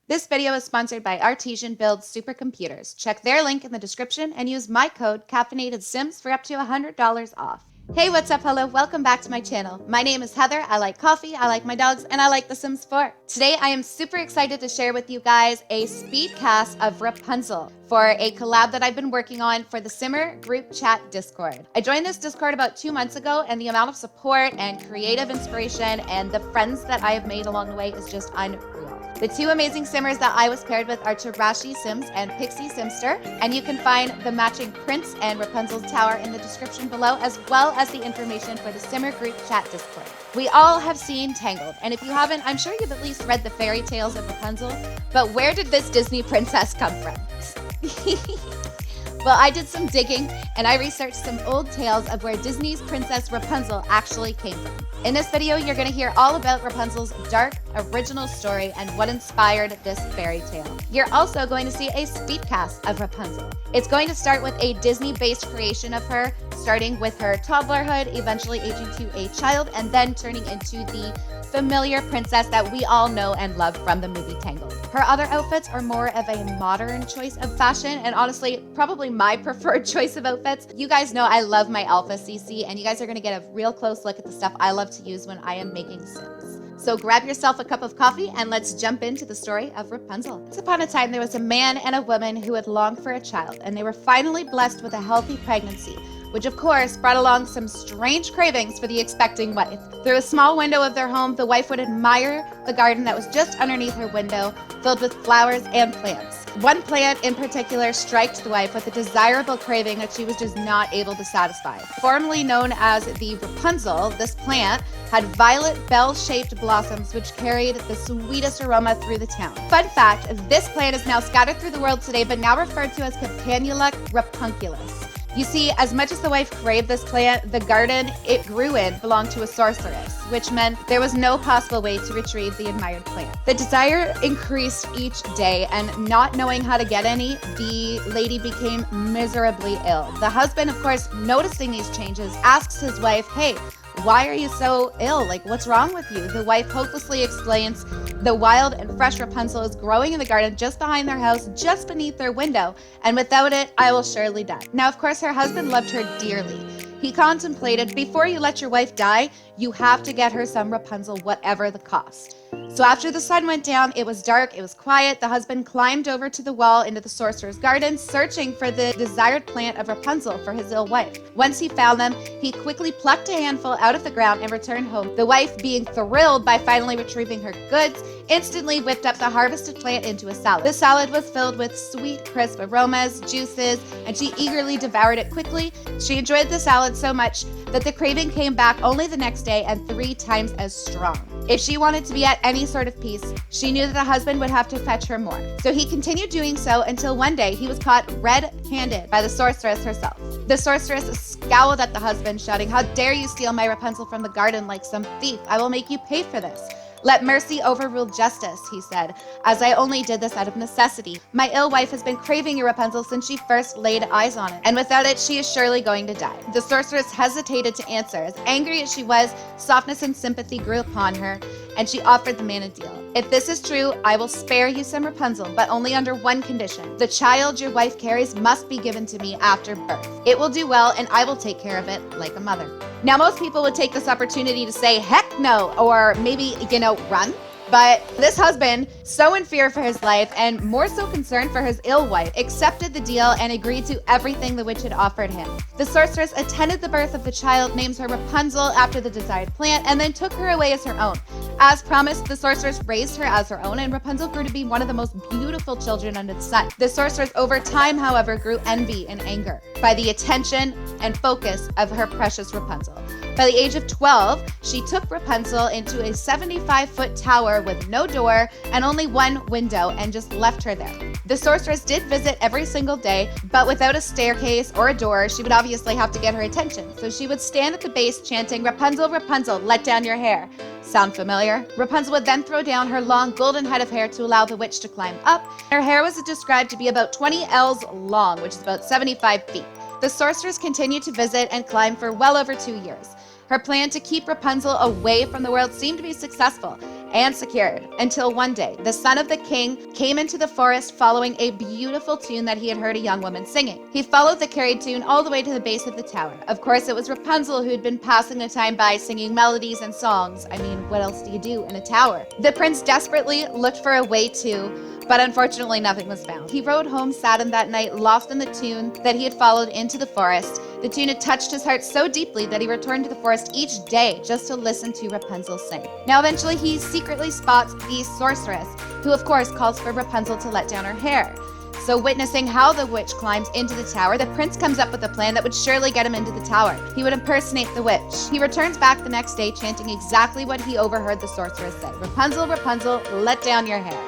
This video is sponsored by ARTESIAN Builds Supercomputers. Check their link in the description and use my code CaffeinatedSimz for up to $100 off. Hey, what's up? Hello, welcome back to my channel. My name is Heather. I like coffee, I like my dogs, and I like The Sims 4. Today, I am super excited to share with you guys a speed-CAS of Rapunzel for a collab that I've been working on for the Simmer group chat Discord. I joined this Discord about 2 months ago, and the amount of support and creative inspiration and the friends that I have made along the way is just unreal. The two amazing Simmers that I was paired with are Tarashi Sims and Pixie Simster, and you can find the matching Prince and Rapunzel's tower in the description below, as well as the information for the Simmer group chat Discord. We all have seen Tangled, and if you haven't, I'm sure you've at least read the fairy tales of Rapunzel, but where did this Disney princess come from? Well, I did some digging, and I researched some old tales of where Disney's Princess Rapunzel actually came from. In this video, you're going to hear all about Rapunzel's dark, original story and what inspired this fairy tale. You're also going to see a speed-CAS of Rapunzel. It's going to start with a Disney-based creation of her, starting with her toddlerhood, eventually aging to a child, and then turning into the familiar princess that we all know and love from the movie Tangled. Her other outfits are more of a modern choice of fashion, and honestly, probably my preferred choice of outfits. You guys know I love my Alpha CC, and you guys are gonna get a real close look at the stuff I love to use when I am making Sims. So grab yourself a cup of coffee and let's jump into the story of Rapunzel. Once upon a time, there was a man and a woman who had longed for a child, and they were finally blessed with a healthy pregnancy, which of course brought along some strange cravings for the expecting wife. Through a small window of their home, the wife would admire the garden that was just underneath her window, filled with flowers and plants. One plant in particular struck the wife with a desirable craving that she was just not able to satisfy. Formerly known as the Rapunzel, this plant had violet bell-shaped blossoms which carried the sweetest aroma through the town. Fun fact, this plant is now scattered through the world today, but now referred to as Campanula rapunculus. You see, as much as the wife craved this plant, the garden it grew in belonged to a sorceress, which meant there was no possible way to retrieve the admired plant. The desire increased each day, and not knowing how to get any, the lady became miserably ill. The husband, of course, noticing these changes, asks his wife, "Hey, why are you so ill? Like, what's wrong with you?" The wife hopelessly explains, "The wild and fresh Rapunzel is growing in the garden just behind their house, just beneath their window, and without it, I will surely die." Now, of course, her husband loved her dearly. He contemplated, before you let your wife die, you have to get her some Rapunzel, whatever the cost. So after the sun went down, it was dark, it was quiet, the husband climbed over to the wall into the sorcerer's garden, searching for the desired plant of Rapunzel for his ill wife. Once he found them, he quickly plucked a handful out of the ground and returned home. The wife, being thrilled by finally retrieving her goods, instantly whipped up the harvested plant into a salad. The salad was filled with sweet, crisp aromas, juices, and she eagerly devoured it quickly. She enjoyed the salad so much that the craving came back only the next day and 3 times as strong. If she wanted to be at any sort of peace, she knew that the husband would have to fetch her more. So he continued doing so until one day he was caught red-handed by the sorceress herself. The sorceress scowled at the husband, shouting, "How dare you steal my Rapunzel from the garden like some thief? I will make you pay for this." "Let mercy overrule justice," he said, "as I only did this out of necessity. My ill wife has been craving your Rapunzel since she first laid eyes on it, and without it, she is surely going to die." The sorceress hesitated to answer. As angry as she was, softness and sympathy grew upon her, and she offered the man a deal. "If this is true, I will spare you some Rapunzel, but only under one condition. The child your wife carries must be given to me after birth. It will do well, and I will take care of it like a mother." Now, most people would take this opportunity to say, heck no, or maybe, run. But this husband, so in fear for his life and more so concerned for his ill wife, accepted the deal and agreed to everything the witch had offered him. The sorceress attended the birth of the child, named her Rapunzel after the desired plant, and then took her away as her own. As promised, the sorceress raised her as her own, and Rapunzel grew to be one of the most beautiful children under the sun. The sorceress over time, however, grew envy and anger by the attention and focus of her precious Rapunzel. By the age of 12, she took Rapunzel into a 75-foot tower with no door and only one window and just left her there. The sorceress did visit every single day, but without a staircase or a door, she would obviously have to get her attention. So she would stand at the base chanting, "Rapunzel, Rapunzel, let down your hair." Sound familiar? Rapunzel would then throw down her long golden head of hair to allow the witch to climb up. Her hair was described to be about 20 ells long, which is about 75 feet. The sorceress continued to visit and climb for well over 2 years. Her plan to keep Rapunzel away from the world seemed to be successful, and secured, until one day, the son of the king came into the forest following a beautiful tune that he had heard a young woman singing. He followed the carried tune all the way to the base of the tower. Of course, it was Rapunzel who had been passing the time by singing melodies and songs. I mean, what else do you do in a tower? The prince desperately looked for a way to, but unfortunately nothing was found. He rode home saddened that night, lost in the tune that he had followed into the forest. The tune had touched his heart so deeply that he returned to the forest each day just to listen to Rapunzel sing. Now eventually he secretly spots the sorceress, who of course calls for Rapunzel to let down her hair. So witnessing how the witch climbs into the tower, the prince comes up with a plan that would surely get him into the tower. He would impersonate the witch. He returns back the next day chanting exactly what he overheard the sorceress say. Rapunzel, Rapunzel, let down your hair.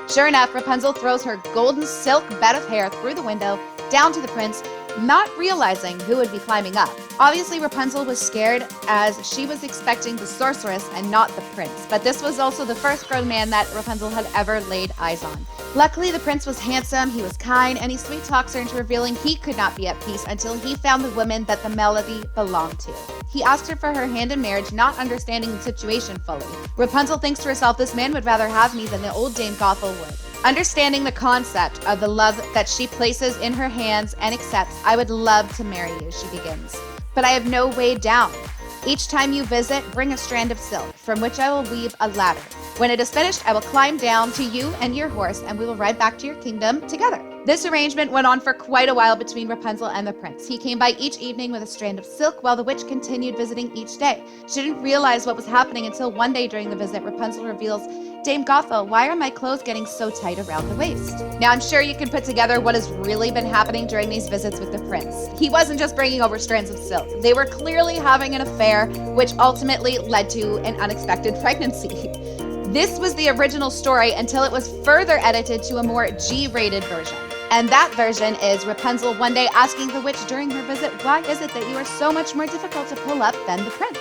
Sure enough, Rapunzel throws her golden silk bed of hair through the window, down to the prince, not realizing who would be climbing up. Obviously, Rapunzel was scared as she was expecting the sorceress and not the prince, but this was also the first grown man that Rapunzel had ever laid eyes on. Luckily, the prince was handsome, he was kind, and he sweet talks her into revealing he could not be at peace until he found the woman that the melody belonged to. He asked her for her hand in marriage, not understanding the situation fully. Rapunzel thinks to herself, this man would rather have me than the old Dame Gothel would. Understanding the concept of the love that she places in her hands and accepts, I would love to marry you, she begins. But I have no way down. Each time you visit, bring a strand of silk, from which I will weave a ladder. When it is finished, I will climb down to you and your horse, and we will ride back to your kingdom together. This arrangement went on for quite a while between Rapunzel and the prince. He came by each evening with a strand of silk, while the witch continued visiting each day. She didn't realize what was happening until one day during the visit, Rapunzel reveals, Dame Gothel, why are my clothes getting so tight around the waist? Now, I'm sure you can put together what has really been happening during these visits with the prince. He wasn't just bringing over strands of silk. They were clearly having an affair, which ultimately led to an unexpected pregnancy. This was the original story until it was further edited to a more G-rated version. And that version is Rapunzel one day asking the witch during her visit, why is it that you are so much more difficult to pull up than the prince?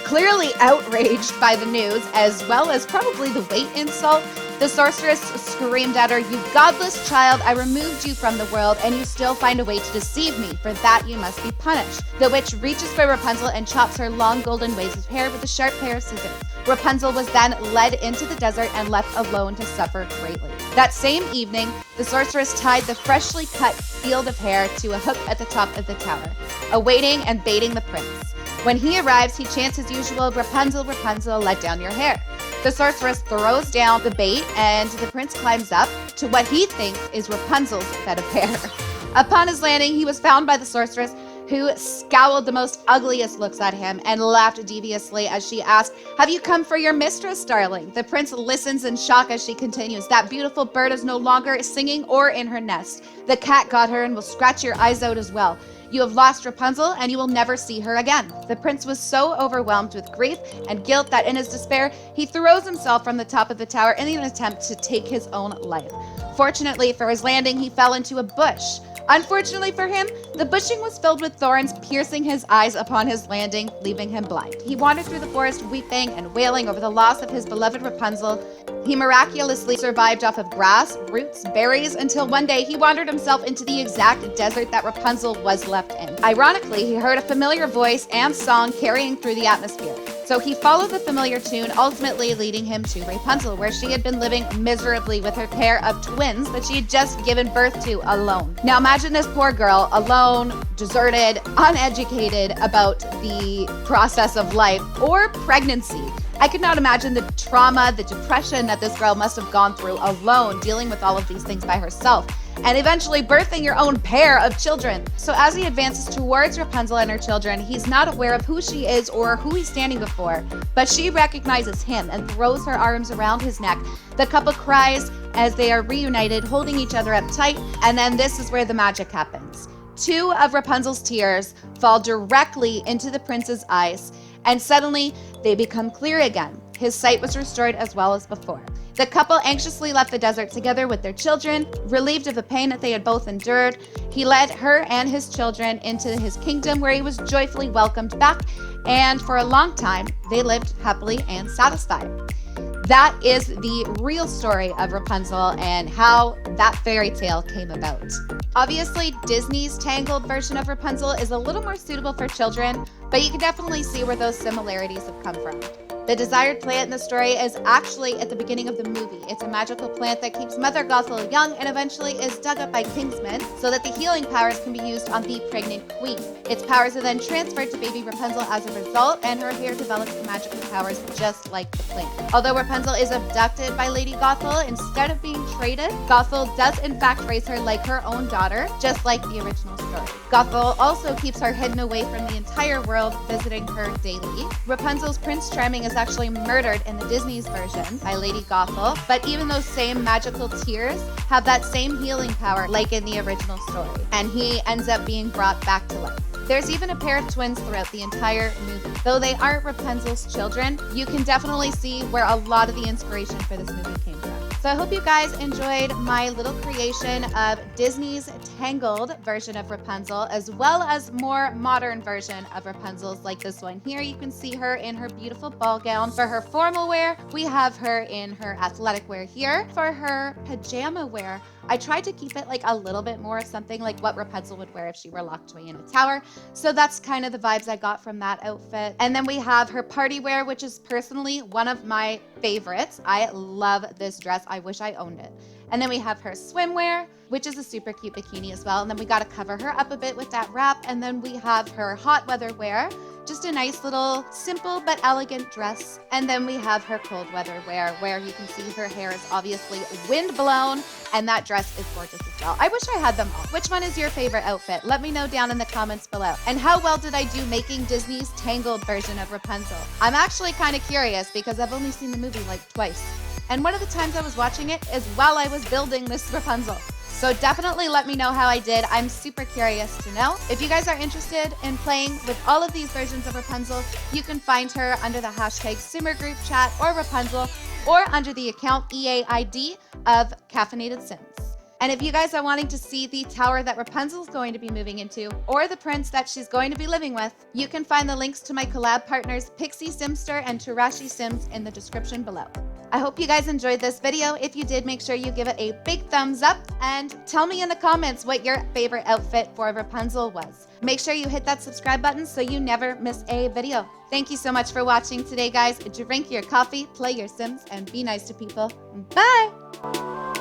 Clearly outraged by the news, as well as probably the weight insult, the sorceress screamed at her, you godless child, I removed you from the world, and you still find a way to deceive me. For that you must be punished. The witch reaches for Rapunzel and chops her long golden waves of hair with a sharp pair of scissors. Rapunzel was then led into the desert and left alone to suffer greatly. That same evening, the sorceress tied the freshly cut field of hair to a hook at the top of the tower, awaiting and baiting the prince. When he arrives, he chants as usual, Rapunzel, Rapunzel, let down your hair. The sorceress throws down the bait and the prince climbs up to what he thinks is Rapunzel's bed of hair. Upon his landing, he was found by the sorceress, who scowled the most ugliest looks at him and laughed deviously as she asked, have you come for your mistress, darling? The prince listens in shock as she continues, that beautiful bird is no longer singing or in her nest. The cat got her and will scratch your eyes out as well. You have lost Rapunzel and you will never see her again. The prince was so overwhelmed with grief and guilt that in his despair, he throws himself from the top of the tower in an attempt to take his own life. Fortunately for his landing, he fell into a bush. Unfortunately for him, the bushing was filled with thorns, piercing his eyes upon his landing, leaving him blind. He wandered through the forest weeping and wailing over the loss of his beloved Rapunzel. He miraculously survived off of grass, roots, berries, until one day he wandered himself into the exact desert that Rapunzel was left in. Ironically, he heard a familiar voice and song carrying through the atmosphere. So he followed the familiar tune, ultimately leading him to Rapunzel, where she had been living miserably with her pair of twins that she had just given birth to alone. Now imagine this poor girl, alone, deserted, uneducated about the process of life or pregnancy. I could not imagine the trauma, the depression that this girl must have gone through alone, dealing with all of these things by herself, and eventually birthing your own pair of children. So as he advances towards Rapunzel and her children, he's not aware of who she is or who he's standing before, but she recognizes him and throws her arms around his neck. The couple cries as they are reunited, holding each other up tight, and then this is where the magic happens. 2 of Rapunzel's tears fall directly into the prince's eyes, and suddenly they become clear again. His sight was restored as well as before. The couple anxiously left the desert together with their children, relieved of the pain that they had both endured. He led her and his children into his kingdom, where he was joyfully welcomed back, and for a long time, they lived happily and satisfied. That is the real story of Rapunzel and how that fairy tale came about. Obviously, Disney's Tangled version of Rapunzel is a little more suitable for children, but you can definitely see where those similarities have come from. The desired plant in the story is actually at the beginning of the movie. It's a magical plant that keeps Mother Gothel young and eventually is dug up by Kingsmen so that the healing powers can be used on the pregnant queen. Its powers are then transferred to baby Rapunzel as a result, and her hair develops the magical powers just like the plant. Although Rapunzel is abducted by Lady Gothel, instead of being traded, Gothel does in fact raise her like her own daughter, just like the original story. Gothel also keeps her hidden away from the entire world, visiting her daily. Rapunzel's Prince Charming is actually murdered in the Disney's version by Lady Gothel, but even those same magical tears have that same healing power like in the original story, and he ends up being brought back to life. There's even a pair of twins throughout the entire movie. Though they aren't Rapunzel's children, you can definitely see where a lot of the inspiration for this movie came from. So I hope you guys enjoyed my little creation of Disney's Tangled version of Rapunzel, as well as more modern version of Rapunzel's like this one here. You can see her in her beautiful ball gown. For her formal wear, we have her in her athletic wear here. For her pajama wear, I tried to keep it like a little bit more of something like what Rapunzel would wear if she were locked away in a tower. So that's kind of the vibes I got from that outfit. And then we have her party wear, which is personally one of my favorites. I love this dress. I wish I owned it. And then we have her swimwear, which is a super cute bikini as well. And then we got to cover her up a bit with that wrap. And then we have her hot weather wear, just a nice little simple but elegant dress. And then we have her cold weather wear, where you can see her hair is obviously wind blown, and that dress is gorgeous as well. I wish I had them all. Which one is your favorite outfit? Let me know down in the comments below. And how well did I do making Disney's Tangled version of Rapunzel? I'm actually kind of curious because I've only seen the movie like twice. And one of the times I was watching it is while I was building this Rapunzel. So definitely let me know how I did. I'm super curious to know. If you guys are interested in playing with all of these versions of Rapunzel, you can find her under the hashtag Simmer Group Chat or Rapunzel, or under the account EAID of CaffeinatedSimz. And if you guys are wanting to see the tower that Rapunzel's going to be moving into, or the prince that she's going to be living with, you can find the links to my collab partners Pixie Simster and Tarashi Sims in the description below. I hope you guys enjoyed this video. If you did, make sure you give it a big thumbs up and tell me in the comments what your favorite outfit for Rapunzel was. Make sure you hit that subscribe button so you never miss a video. Thank you so much for watching today, guys. Drink your coffee, play your Sims, and be nice to people. Bye!